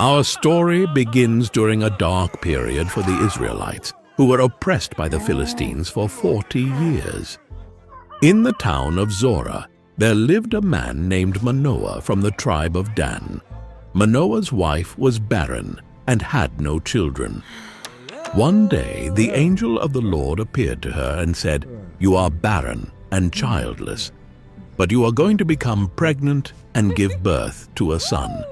Our story begins during a dark period for the Israelites, who were oppressed by the Philistines for 40 years. In the town of Zorah, there lived a man named Manoah from the tribe of Dan. Manoah's wife was barren and had no children. One day, the angel of the Lord appeared to her and said, "You are barren and childless, but you are going to become pregnant and give birth to a son.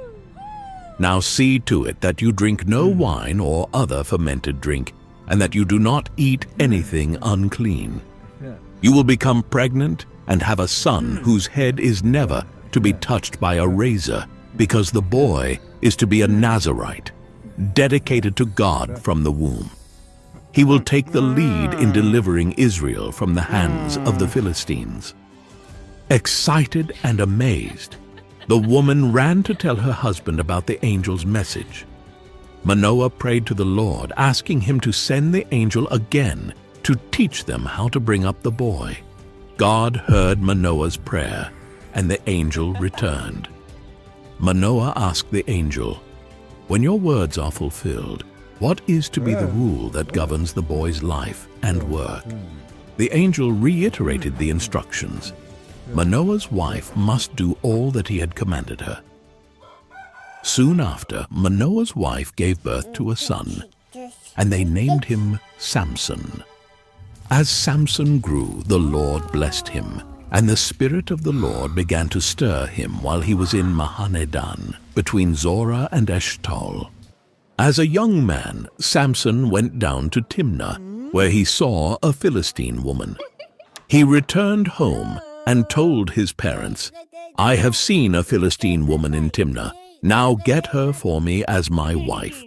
Now see to it that you drink no wine or other fermented drink, and that you do not eat anything unclean. You will become pregnant and have a son whose head is never to be touched by a razor, because the boy is to be a Nazirite, dedicated to God from the womb. He will take the lead in delivering Israel from the hands of the Philistines." Excited and amazed, the woman ran to tell her husband about the angel's message. Manoah prayed to the Lord, asking him to send the angel again to teach them how to bring up the boy. God heard Manoah's prayer, and the angel returned. Manoah asked the angel, "When your words are fulfilled, what is to be the rule that governs the boy's life and work?" The angel reiterated the instructions. Manoah's wife must do all that he had commanded her. Soon after, Manoah's wife gave birth to a son, and they named him Samson. As Samson grew, the Lord blessed him, and the Spirit of the Lord began to stir him while he was in Mahaneh-dan, between Zorah and Eshtaol. As a young man, Samson went down to Timnah, where he saw a Philistine woman. He returned home and told his parents, "I have seen a Philistine woman in Timnah. Now get her for me as my wife."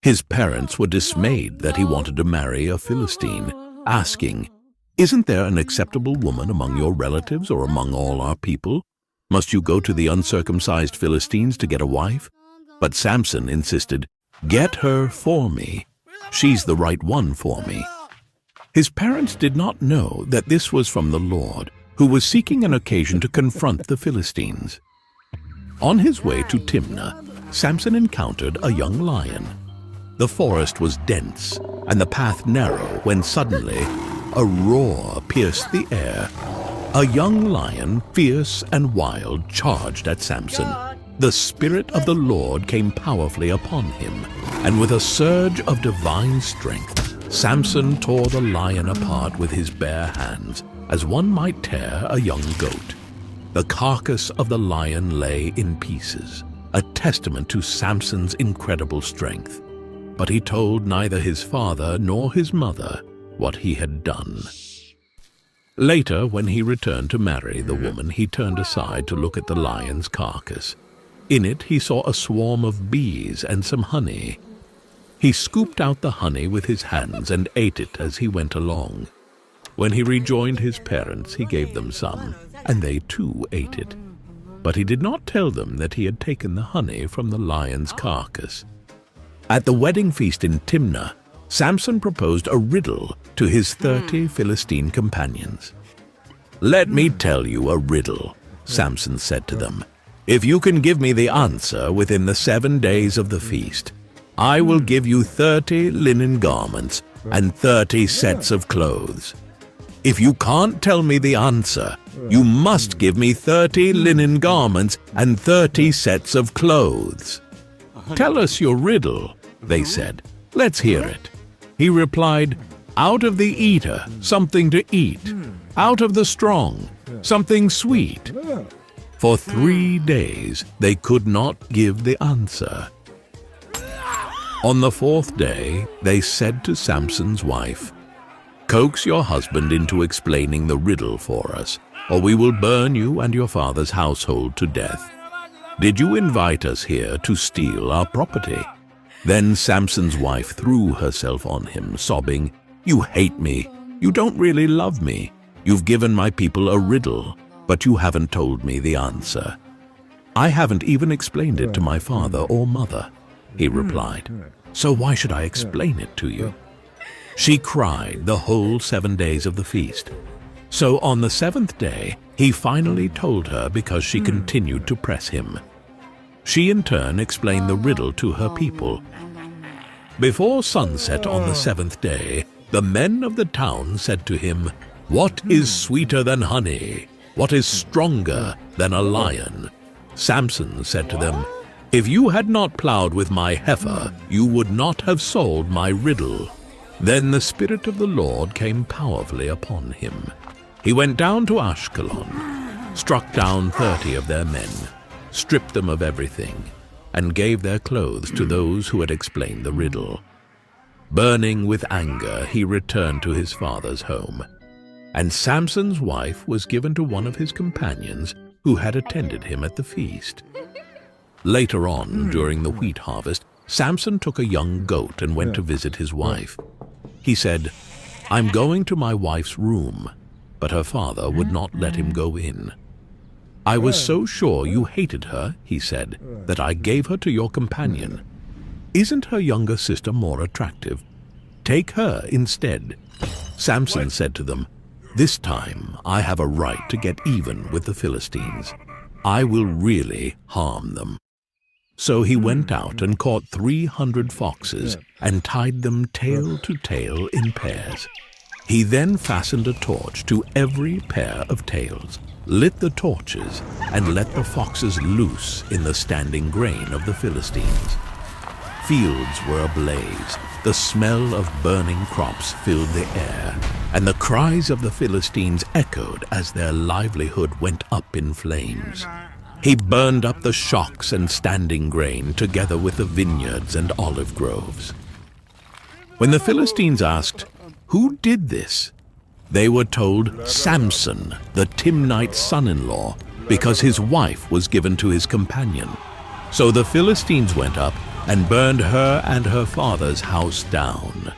His parents were dismayed that he wanted to marry a Philistine, asking, "Isn't there an acceptable woman among your relatives or among all our people? Must you go to the uncircumcised Philistines to get a wife?" But Samson insisted, "Get her for me. She's the right one for me." His parents did not know that this was from the Lord, who was seeking an occasion to confront the Philistines. On his way to Timnah, Samson encountered a young lion. The forest was dense and the path narrow when suddenly a roar pierced the air. A young lion, fierce and wild, charged at Samson. The Spirit of the Lord came powerfully upon him, and with a surge of divine strength, Samson tore the lion apart with his bare hands, as one might tear a young goat. The carcass of the lion lay in pieces, a testament to Samson's incredible strength. But he told neither his father nor his mother what he had done. Later, when he returned to marry the woman, he turned aside to look at the lion's carcass. In it he saw a swarm of bees and some honey. He scooped out the honey with his hands and ate it as he went along. When he rejoined his parents, he gave them some, and they too ate it. But he did not tell them that he had taken the honey from the lion's carcass. At the wedding feast in Timnah, Samson proposed a riddle to his 30 Philistine companions. "Let me tell you a riddle," Samson said to them. "If you can give me the answer within the 7 days of the feast, I will give you 30 linen garments and 30 sets of clothes. If you can't tell me the answer, you must give me 30 linen garments and 30 sets of clothes." "Tell us your riddle," they said. "Let's hear it." He replied, "Out of the eater, something to eat. Out of the strong, something sweet." For 3 days they could not give the answer. On the 4th day, they said to Samson's wife, "Coax your husband into explaining the riddle for us, or we will burn you and your father's household to death. Did you invite us here to steal our property?" Then Samson's wife threw herself on him, sobbing, "You hate me. You don't really love me. You've given my people a riddle, but you haven't told me the answer." "I haven't even explained it to my father or mother," he replied. "So why should I explain it to you?" She cried the whole 7 days of the feast. So on the 7th day, he finally told her because she continued to press him. She in turn explained the riddle to her people. Before sunset on the 7th day, the men of the town said to him, "What is sweeter than honey? What is stronger than a lion?" Samson said to them, "If you had not plowed with my heifer, you would not have solved my riddle." Then the Spirit of the Lord came powerfully upon him. He went down to Ashkelon, struck down 30 of their men, stripped them of everything, and gave their clothes to those who had explained the riddle. Burning with anger, he returned to his father's home. And Samson's wife was given to one of his companions who had attended him at the feast. Later on, during the wheat harvest, Samson took a young goat and went to visit his wife. He said, "I'm going to my wife's room," but her father would not let him go in. "I was so sure you hated her," he said, "that I gave her to your companion. Isn't her younger sister more attractive? Take her instead." Samson said to them, "This time I have a right to get even with the Philistines. I will really harm them." So he went out and caught 300 foxes and tied them tail to tail in pairs. He then fastened a torch to every pair of tails, lit the torches, and let the foxes loose in the standing grain of the Philistines. Fields were ablaze, the smell of burning crops filled the air, and the cries of the Philistines echoed as their livelihood went up in flames. He burned up the shocks and standing grain together with the vineyards and olive groves. When the Philistines asked, "Who did this?" they were told, "Samson, the Timnite's son-in-law, because his wife was given to his companion." So the Philistines went up and burned her and her father's house down.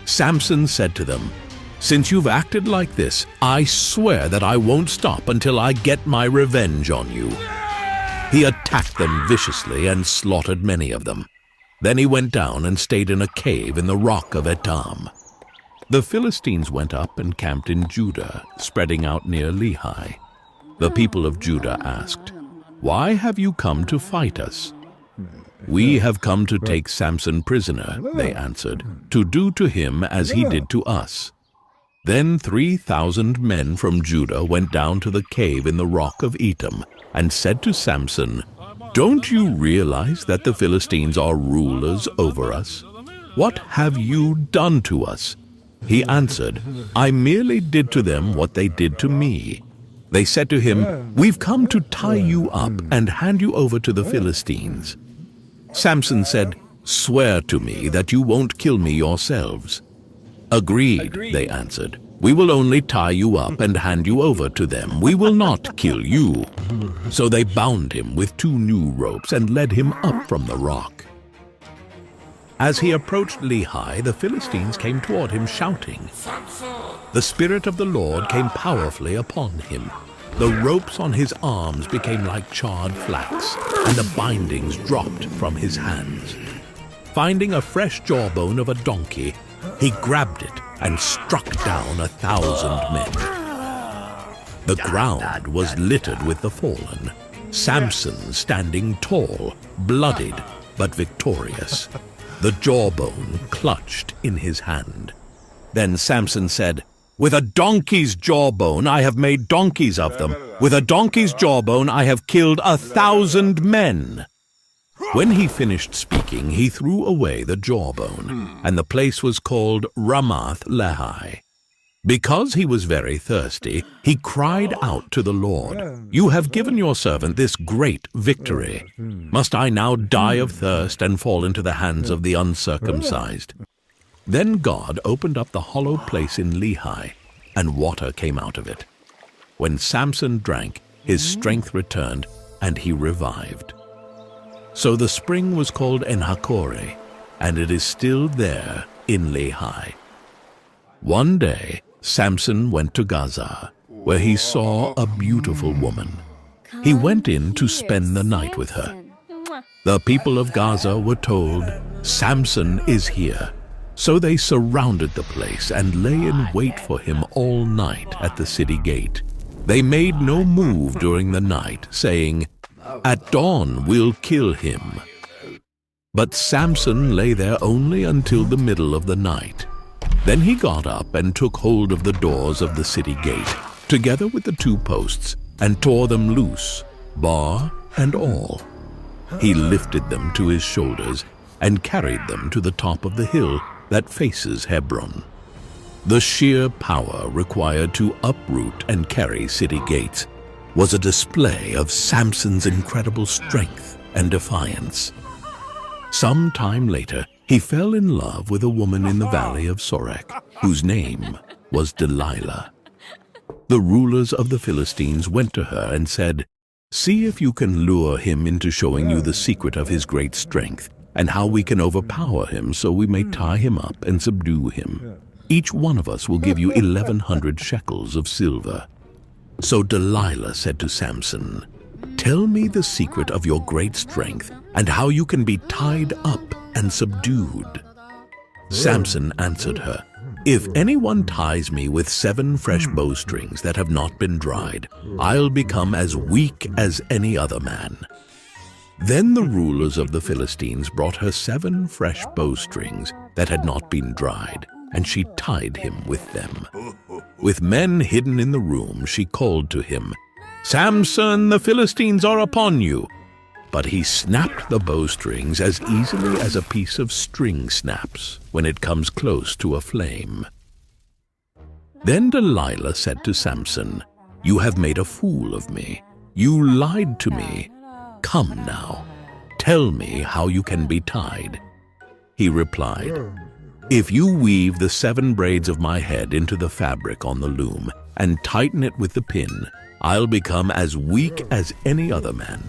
Samson said to them, "Since you've acted like this, I swear that I won't stop until I get my revenge on you." He attacked them viciously and slaughtered many of them. Then he went down and stayed in a cave in the rock of Etam. The Philistines went up and camped in Judah, spreading out near Lehi. The people of Judah asked, "Why have you come to fight us?" "We have come to take Samson prisoner," they answered, "to do to him as he did to us." Then 3,000 men from Judah went down to the cave in the rock of Etam and said to Samson, "Don't you realize that the Philistines are rulers over us? What have you done to us?" He answered, "I merely did to them what they did to me." They said to him, "We've come to tie you up and hand you over to the Philistines." Samson said, "Swear to me that you won't kill me yourselves." "Agreed," they answered. "We will only tie you up and hand you over to them. We will not kill you." So they bound him with 2 new ropes and led him up from the rock. As he approached Lehi, the Philistines came toward him shouting. The Spirit of the Lord came powerfully upon him. The ropes on his arms became like charred flax, and the bindings dropped from his hands. Finding a fresh jawbone of a donkey, he grabbed it and struck down 1,000 men. The ground was littered with the fallen, Samson standing tall, bloodied but victorious, the jawbone clutched in his hand. Then Samson said, "With a donkey's jawbone I have made donkeys of them. With a donkey's jawbone I have killed 1,000 men." When he finished speaking, he threw away the jawbone, and the place was called Ramath Lehi. Because he was very thirsty, he cried out to the Lord, "You have given your servant this great victory. Must I now die of thirst and fall into the hands of the uncircumcised?" Then God opened up the hollow place in Lehi, and water came out of it. When Samson drank, his strength returned, and he revived. So the spring was called Enhakkore, and it is still there in Lehi. One day, Samson went to Gaza, where he saw a beautiful woman. He went in to spend the night with her. The people of Gaza were told, "Samson is here." So they surrounded the place and lay in wait for him all night at the city gate. They made no move during the night, saying, At dawn we'll kill him." But Samson lay there only until the middle of the night. Then he got up and took hold of the doors of the city gate, together with the 2 posts, and tore them loose, bar and all. He lifted them to his shoulders and carried them to the top of the hill that faces Hebron. The sheer power required to uproot and carry city gates was a display of Samson's incredible strength and defiance. Some time later, he fell in love with a woman in the valley of Sorek, whose name was Delilah. The rulers of the Philistines went to her and said, "See if you can lure him into showing you the secret of his great strength, and how we can overpower him so we may tie him up and subdue him. Each one of us will give you 1,100 shekels of silver." So Delilah said to Samson, "Tell me the secret of your great strength and how you can be tied up and subdued." Samson answered her, "If anyone ties me with 7 fresh bowstrings that have not been dried, I'll become as weak as any other man." Then the rulers of the Philistines brought her 7 fresh bowstrings that had not been dried, and she tied him with them. With men hidden in the room, she called to him, "Samson, the Philistines are upon you." But he snapped the bowstrings as easily as a piece of string snaps when it comes close to a flame. Then Delilah said to Samson, "You have made a fool of me. You lied to me. Come now, tell me how you can be tied." He replied, "If you weave the 7 braids of my head into the fabric on the loom and tighten it with the pin, I'll become as weak as any other man."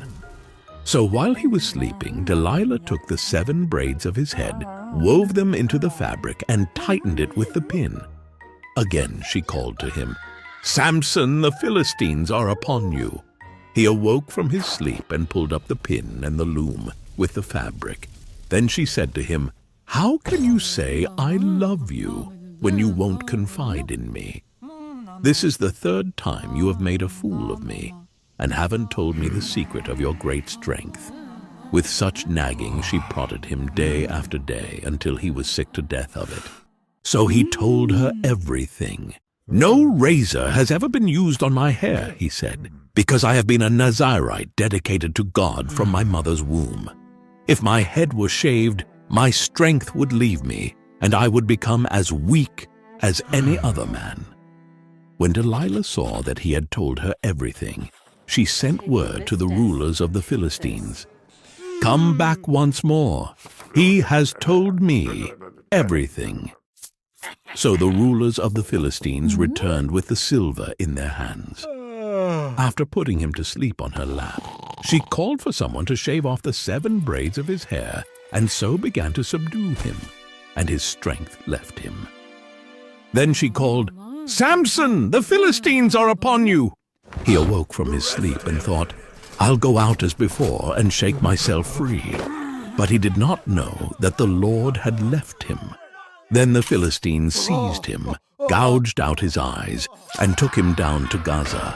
So while he was sleeping, Delilah took the 7 braids of his head, wove them into the fabric, and tightened it with the pin. Again she called to him, "Samson, the Philistines are upon you." He awoke from his sleep and pulled up the pin and the loom with the fabric. Then she said to him, "How can you say, 'I love you,' when you won't confide in me? This is the 3rd time you have made a fool of me, and haven't told me the secret of your great strength." With such nagging she prodded him day after day until he was sick to death of it. So he told her everything. "No razor has ever been used on my hair," he said, "because I have been a Nazirite dedicated to God from my mother's womb. If my head were shaved, my strength would leave me, and I would become as weak as any other man." When Delilah saw that he had told her everything, she sent word to the rulers of the Philistines, "Come back once more. He has told me everything." So the rulers of the Philistines returned with the silver in their hands. After putting him to sleep on her lap, she called for someone to shave off the 7 braids of his hair, and so began to subdue him, and his strength left him. Then she called, "Samson, the Philistines are upon you." He awoke from his sleep and thought, "I'll go out as before and shake myself free." But he did not know that the Lord had left him. Then the Philistines seized him, gouged out his eyes, and took him down to Gaza.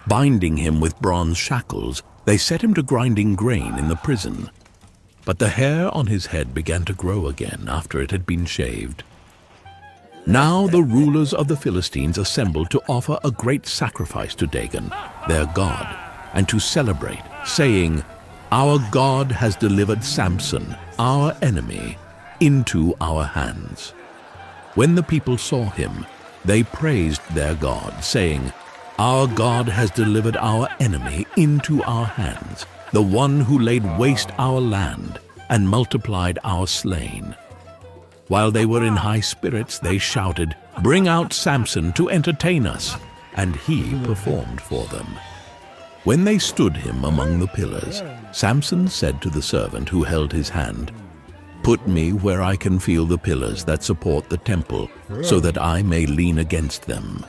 Binding him with bronze shackles, they set him to grinding grain in the prison. But the hair on his head began to grow again after it had been shaved. Now the rulers of the Philistines assembled to offer a great sacrifice to Dagon, their god, and to celebrate, saying, "Our God has delivered Samson, our enemy, into our hands." When the people saw him, they praised their God, saying, "Our God has delivered our enemy into our hands, the one who laid waste our land and multiplied our slain." While they were in high spirits, they shouted, "Bring out Samson to entertain us," and he performed for them. When they stood him among the pillars, Samson said to the servant who held his hand, "Put me where I can feel the pillars that support the temple, so that I may lean against them."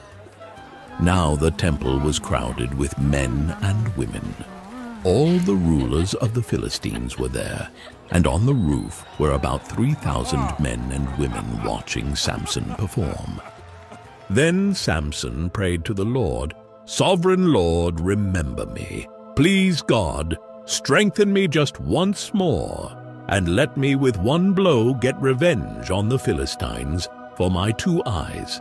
Now the temple was crowded with men and women. All the rulers of the Philistines were there, and on the roof were about 3,000 men and women watching Samson perform. Then Samson prayed to the Lord, "Sovereign Lord, remember me. Please, God, strengthen me just once more, and let me with one blow get revenge on the Philistines for my 2 eyes."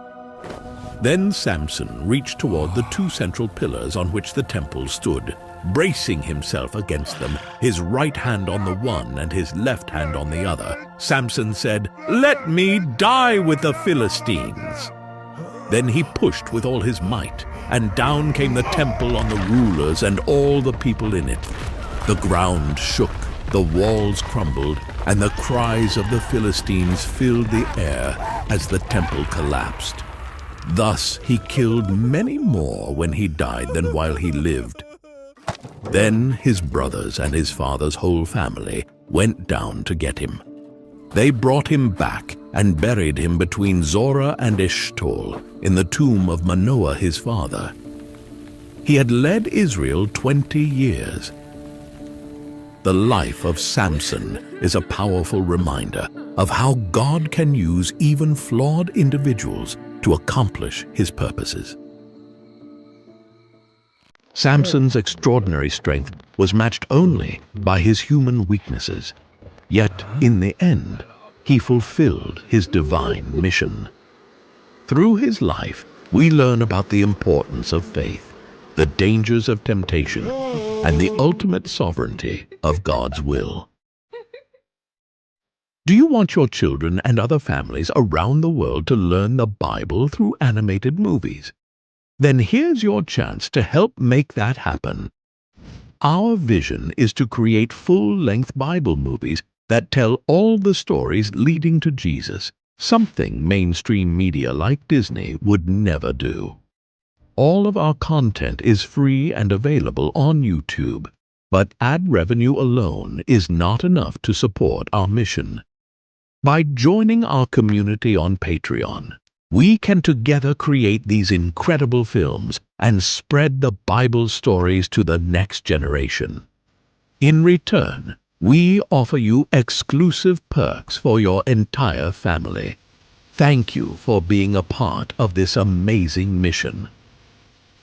Then Samson reached toward the 2 central pillars on which the temple stood, bracing himself against them, his right hand on the one and his left hand on the other. Samson said, "Let me die with the Philistines." Then he pushed with all his might, and down came the temple on the rulers and all the people in it. The ground shook, the walls crumbled, and the cries of the Philistines filled the air as the temple collapsed. Thus he killed many more when he died than while he lived. Then his brothers and his father's whole family went down to get him. They brought him back and buried him between Zorah and Eshtaol in the tomb of Manoah his father. He had led Israel 20 years. The life of Samson is a powerful reminder of how God can use even flawed individuals to accomplish his purposes. Samson's extraordinary strength was matched only by his human weaknesses. Yet, in the end, he fulfilled his divine mission. Through his life, we learn about the importance of faith, the dangers of temptation, and the ultimate sovereignty of God's will. Do you want your children and other families around the world to learn the Bible through animated movies? Then here's your chance to help make that happen. Our vision is to create full-length Bible movies that tell all the stories leading to Jesus, something mainstream media like Disney would never do. All of our content is free and available on YouTube, but ad revenue alone is not enough to support our mission. By joining our community on Patreon, we can together create these incredible films and spread the Bible stories to the next generation. In return, we offer you exclusive perks for your entire family. Thank you for being a part of this amazing mission.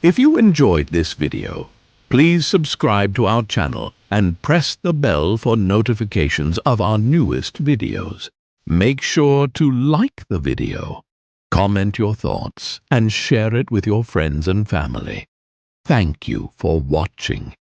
If you enjoyed this video, please subscribe to our channel and press the bell for notifications of our newest videos. Make sure to like the video, comment your thoughts, and share it with your friends and family. Thank you for watching.